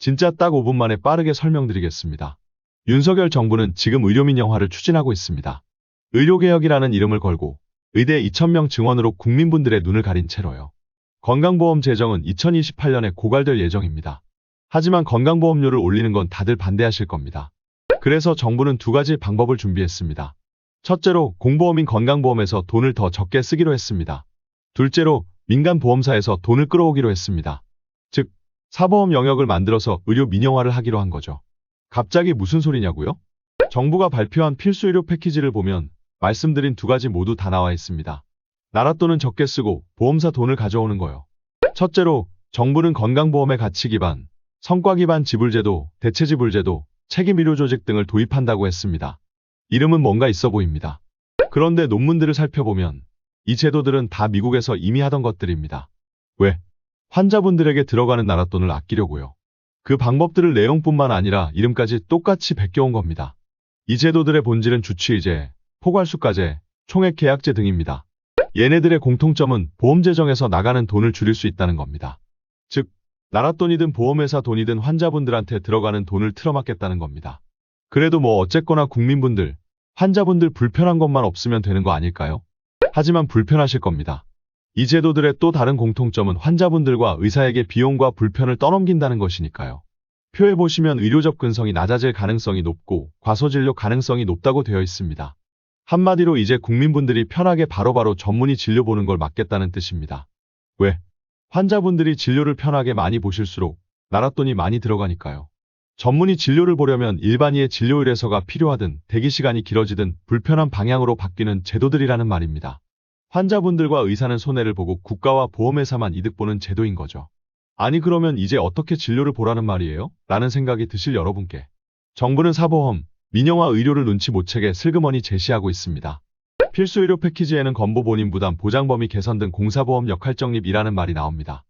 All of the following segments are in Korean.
진짜 딱 5분 만에 빠르게 설명드리겠습니다. 윤석열 정부는 지금 의료민영화를 추진하고 있습니다. 의료개혁이라는 이름을 걸고 의대 2,000명 증원으로 국민분들의 눈을 가린 채로요. 건강보험 제정은 2028년에 고갈될 예정입니다. 하지만 건강보험료를 올리는 건 다들 반대하실 겁니다. 그래서 정부는 두 가지 방법을 준비했습니다. 첫째로 공보험인 건강보험에서 돈을 더 적게 쓰기로 했습니다. 둘째로 민간보험사에서 돈을 끌어오기로 했습니다. 즉, 사보험 영역을 만들어서 의료 민영화를 하기로 한 거죠. 갑자기 무슨 소리냐고요? 정부가 발표한 필수 의료 패키지를 보면 말씀드린 두 가지 모두 다 나와 있습니다. 나라 돈은 적게 쓰고 보험사 돈을 가져오는 거요. 첫째로 정부는 건강보험의 가치 기반, 성과 기반 지불제도, 대체지불제도, 책임의료조직 등을 도입한다고 했습니다. 이름은 뭔가 있어 보입니다. 그런데 논문들을 살펴보면 이 제도들은 다 미국에서 이미 하던 것들입니다. 왜? 환자분들에게 들어가는 나라 돈을 아끼려고요. 그 방법들을 내용뿐만 아니라 이름까지 똑같이 베껴온 겁니다. 이 제도들의 본질은 주치의제, 포괄수가제, 총액계약제 등입니다. 얘네들의 공통점은 보험 재정에서 나가는 돈을 줄일 수 있다는 겁니다. 즉, 나라 돈이든 보험회사 돈이든 환자분들한테 들어가는 돈을 틀어막겠다는 겁니다. 그래도 뭐 어쨌거나 국민분들, 환자분들 불편한 것만 없으면 되는 거 아닐까요? 하지만 불편하실 겁니다. 이 제도들의 또 다른 공통점은 환자분들과 의사에게 비용과 불편을 떠넘긴다는 것이니까요. 표에 보시면 의료 접근성이 낮아질 가능성이 높고 과소진료 가능성이 높다고 되어 있습니다. 한마디로 이제 국민분들이 편하게 바로바로 전문의 진료 보는 걸 막겠다는 뜻입니다. 왜? 환자분들이 진료를 편하게 많이 보실수록 나라 돈이 많이 들어가니까요. 전문의 진료를 보려면 일반의의 진료 의뢰서가 필요하든 대기시간이 길어지든 불편한 방향으로 바뀌는 제도들이라는 말입니다. 환자분들과 의사는 손해를 보고 국가와 보험회사만 이득 보는 제도인 거죠. 아니 그러면 이제 어떻게 진료를 보라는 말이에요? 라는 생각이 드실 여러분께 정부는 사보험, 민영화 의료를 눈치 못 채게 슬그머니 제시하고 있습니다. 필수 의료 패키지에는 건보 본인 부담, 보장 범위 개선 등 공사보험 역할 정립이라는 말이 나옵니다.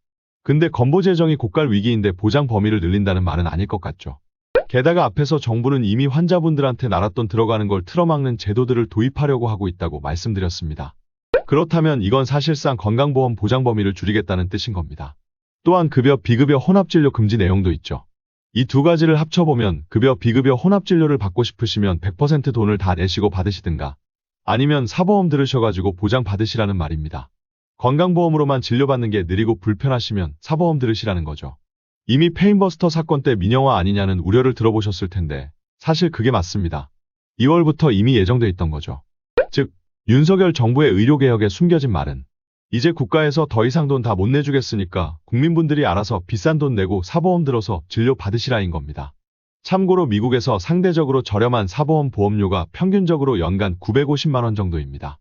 근데 건보 재정이 고갈 위기인데 보장 범위를 늘린다는 말은 아닐 것 같죠. 게다가 앞에서 정부는 이미 환자분들한테 나라 돈 들어가는 걸 틀어막는 제도들을 도입하려고 하고 있다고 말씀드렸습니다. 그렇다면 이건 사실상 건강보험 보장 범위를 줄이겠다는 뜻인 겁니다. 또한 급여, 비급여 혼합진료 금지 내용도 있죠. 이 두 가지를 합쳐보면 급여, 비급여 혼합진료를 받고 싶으시면 100% 돈을 다 내시고 받으시든가 아니면 사보험 들으셔가지고 보장 받으시라는 말입니다. 건강보험으로만 진료받는 게 느리고 불편하시면 사보험 들으시라는 거죠. 이미 페인버스터 사건 때 민영화 아니냐는 우려를 들어보셨을 텐데 사실 그게 맞습니다. 2월부터 이미 예정돼 있던 거죠. 즉, 윤석열 정부의 의료개혁에 숨겨진 말은 이제 국가에서 더 이상 돈 다 못 내주겠으니까 국민분들이 알아서 비싼 돈 내고 사보험 들어서 진료 받으시라인 겁니다. 참고로 미국에서 상대적으로 저렴한 사보험 보험료가 평균적으로 연간 950만 원 정도입니다.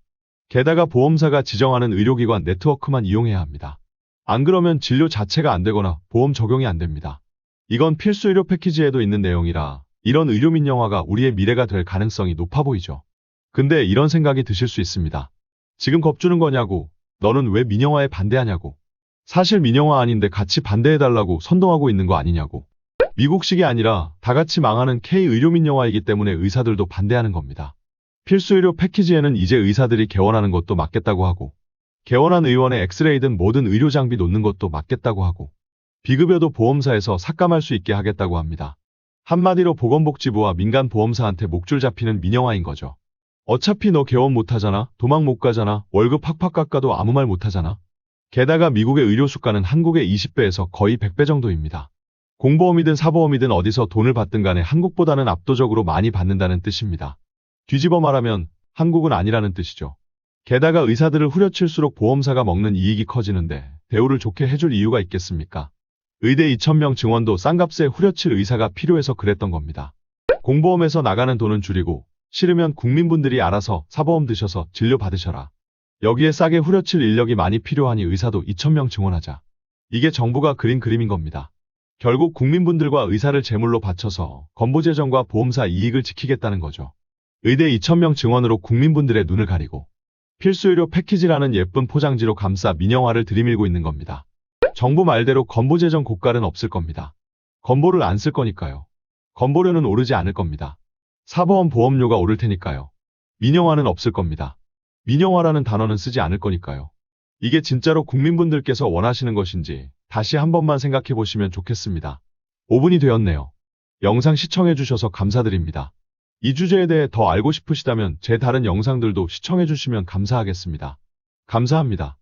게다가 보험사가 지정하는 의료기관 네트워크만 이용해야 합니다. 안 그러면 진료 자체가 안 되거나 보험 적용이 안 됩니다. 이건 필수 의료 패키지에도 있는 내용이라 이런 의료 민영화가 우리의 미래가 될 가능성이 높아 보이죠. 근데 이런 생각이 드실 수 있습니다. 지금 겁주는 거냐고, 너는 왜 민영화에 반대하냐고. 사실 민영화 아닌데 같이 반대해달라고 선동하고 있는 거 아니냐고. 미국식이 아니라 다 같이 망하는 K-의료 민영화이기 때문에 의사들도 반대하는 겁니다. 필수 의료 패키지에는 이제 의사들이 개원하는 것도 막겠다고 하고 개원한 의원의 엑스레이든 모든 의료 장비 놓는 것도 막겠다고 하고 비급여도 보험사에서 삭감할 수 있게 하겠다고 합니다. 한마디로 보건복지부와 민간보험사한테 목줄 잡히는 민영화인 거죠. 어차피 너 개원 못하잖아, 도망 못 가잖아, 월급 팍팍 깎아도 아무 말 못하잖아. 게다가 미국의 의료 수가는 한국의 20배에서 거의 100배 정도입니다. 공보험이든 사보험이든 어디서 돈을 받든 간에 한국보다는 압도적으로 많이 받는다는 뜻입니다. 뒤집어 말하면 한국은 아니라는 뜻이죠. 게다가 의사들을 후려칠수록 보험사가 먹는 이익이 커지는데 대우를 좋게 해줄 이유가 있겠습니까? 의대 2,000명 증원도 싼값에 후려칠 의사가 필요해서 그랬던 겁니다. 공보험에서 나가는 돈은 줄이고 싫으면 국민분들이 알아서 사보험 드셔서 진료 받으셔라. 여기에 싸게 후려칠 인력이 많이 필요하니 의사도 2,000명 증원하자. 이게 정부가 그린 그림인 겁니다. 결국 국민분들과 의사를 제물로 바쳐서 건보재정과 보험사 이익을 지키겠다는 거죠. 의대 2,000명 증원으로 국민분들의 눈을 가리고 필수의료 패키지라는 예쁜 포장지로 감싸 민영화를 들이밀고 있는 겁니다. 정부 말대로 건보재정 고갈은 없을 겁니다. 건보를 안 쓸 거니까요. 건보료는 오르지 않을 겁니다. 사보험 보험료가 오를 테니까요. 민영화는 없을 겁니다. 민영화라는 단어는 쓰지 않을 거니까요. 이게 진짜로 국민분들께서 원하시는 것인지 다시 한 번만 생각해 보시면 좋겠습니다. 5분이 되었네요. 영상 시청해주셔서 감사드립니다. 이 주제에 대해 더 알고 싶으시다면 제 다른 영상들도 시청해주시면 감사하겠습니다. 감사합니다.